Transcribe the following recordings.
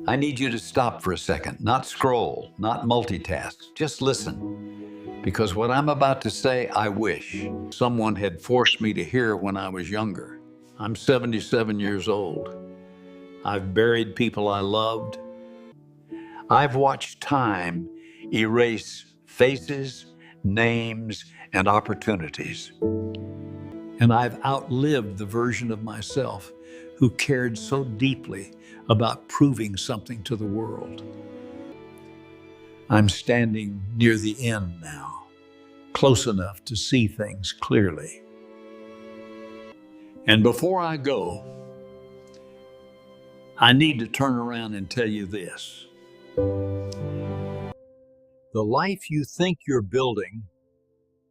I need you to stop for a second, not scroll, not multitask, just listen. Because what I'm about to say, I wish someone had forced me to hear when I was younger. I'm 77 years old. I've buried people I loved. I've watched time erase faces, names, and opportunities. And I've outlived the version of myself who cared so deeply about proving something to the world. I'm standing near the end now, close enough to see things clearly. And before I go, I need to turn around and tell you this. The life you think you're building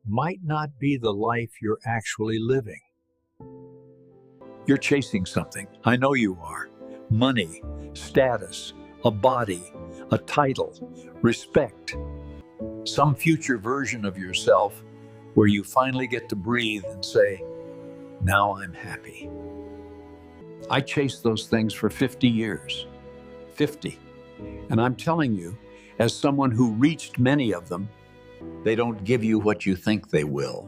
might not be the life you're actually living. You're chasing something. I know you are. Money, status, a body, a title, respect, some future version of yourself where you finally get to breathe and say, now I'm happy. I chased those things for 50 years. 50. And I'm telling you, as someone who reached many of them, they don't give you what you think they will.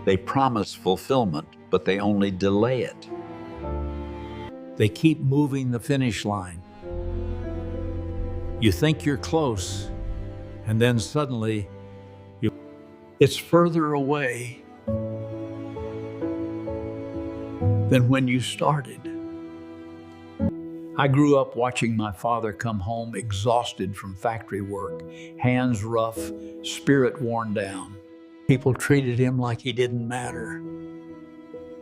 They promise fulfillment, but they only delay it. They keep moving the finish line. You think you're close, and then suddenly it's further away than when you started. I grew up watching my father come home exhausted from factory work, hands rough, spirit worn down. People treated him like he didn't matter.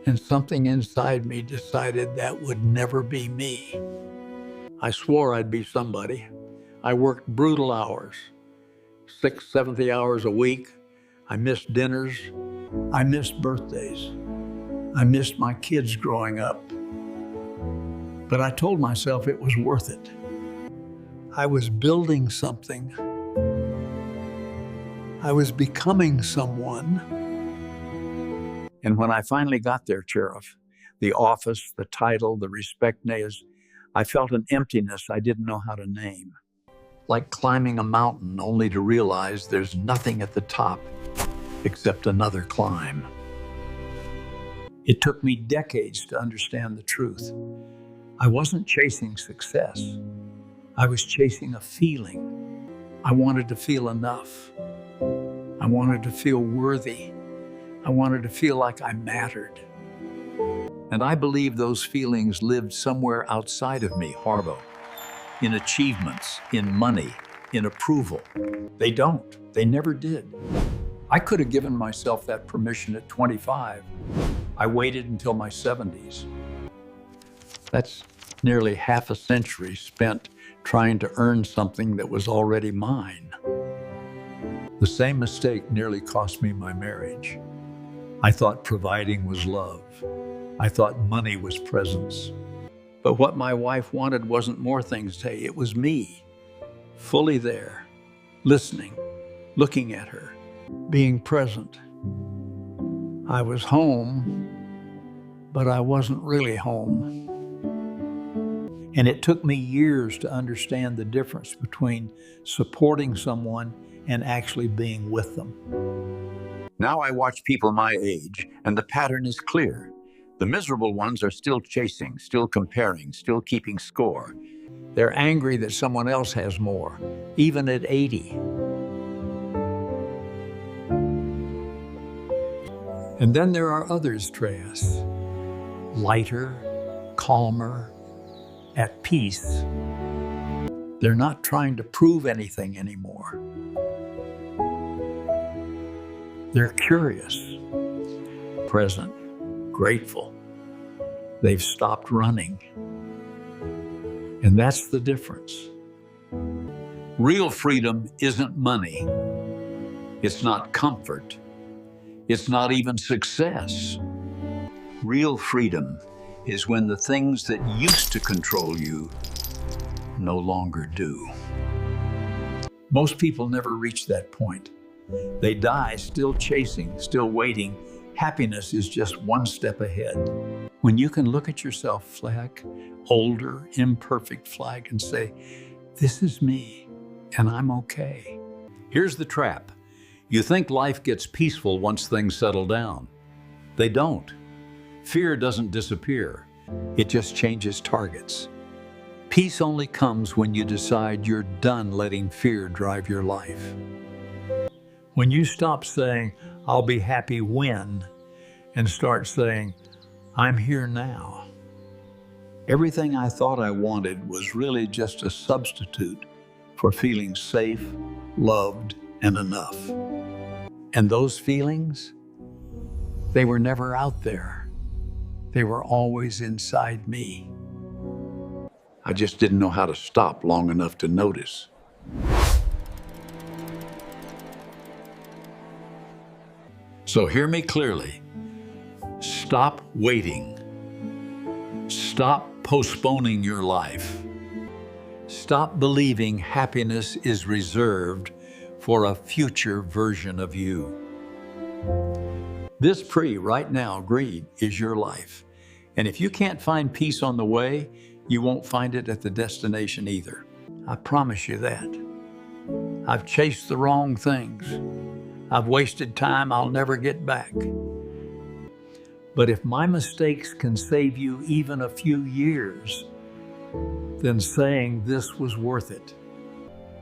And something inside me decided that would never be me. I swore I'd be somebody. I worked brutal hours, 60, 70 hours a week. I missed dinners. I missed birthdays. I missed my kids growing up. But I told myself it was worth it. I was building something. I was becoming someone. And when I finally got there, Sheriff, the office, the title, the respect names, I felt an emptiness I didn't know how to name. Like climbing a mountain only to realize there's nothing at the top except another climb. It took me decades to understand the truth. I wasn't chasing success. I was chasing a feeling. I wanted to feel enough. I wanted to feel worthy. I wanted to feel like I mattered. And I believe those feelings lived somewhere outside of me, Harbo, in achievements, in money, in approval. They don't. They never did. I could have given myself that permission at 25. I waited until my 70s. That's nearly half a century spent trying to earn something that was already mine. The same mistake nearly cost me my marriage. I thought providing was love. I thought money was presence. But what my wife wanted wasn't more things today. It was me, fully there, listening, looking at her, being present. I was home, but I wasn't really home. And it took me years to understand the difference between supporting someone and actually being with them. Now I watch people my age, and the pattern is clear. The miserable ones are still chasing, still comparing, still keeping score. They're angry that someone else has more, even at 80. And then there are others, Treyas, lighter, calmer, at peace. They're not trying to prove anything anymore. They're curious, present, grateful. They've stopped running. And that's the difference. Real freedom isn't money. It's not comfort. It's not even success. Real freedom is when the things that used to control you no longer do. Most people never reach that point. They die still chasing, still waiting. Happiness is just one step ahead. When you can look at yourself, Flag, older, imperfect Flag, and say, this is me, and I'm okay. Here's the trap. You think life gets peaceful once things settle down. They don't. Fear doesn't disappear. It just changes targets. Peace only comes when you decide you're done letting fear drive your life. When you stop saying, I'll be happy when, and start saying, I'm here now. Everything I thought I wanted was really just a substitute for feeling safe, loved, and enough. And those feelings, they were never out there. They were always inside me. I just didn't know how to stop long enough to notice. So hear me clearly. Stop waiting. Stop postponing your life. Stop believing happiness is reserved for a future version of you. This right now, greed is your life. And if you can't find peace on the way, you won't find it at the destination either. I promise you that. I've chased the wrong things. I've wasted time I'll never get back. But if my mistakes can save you even a few years, then saying this was worth it.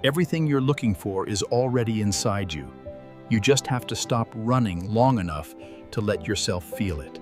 Everything you're looking for is already inside you. You just have to stop running long enough to let yourself feel it.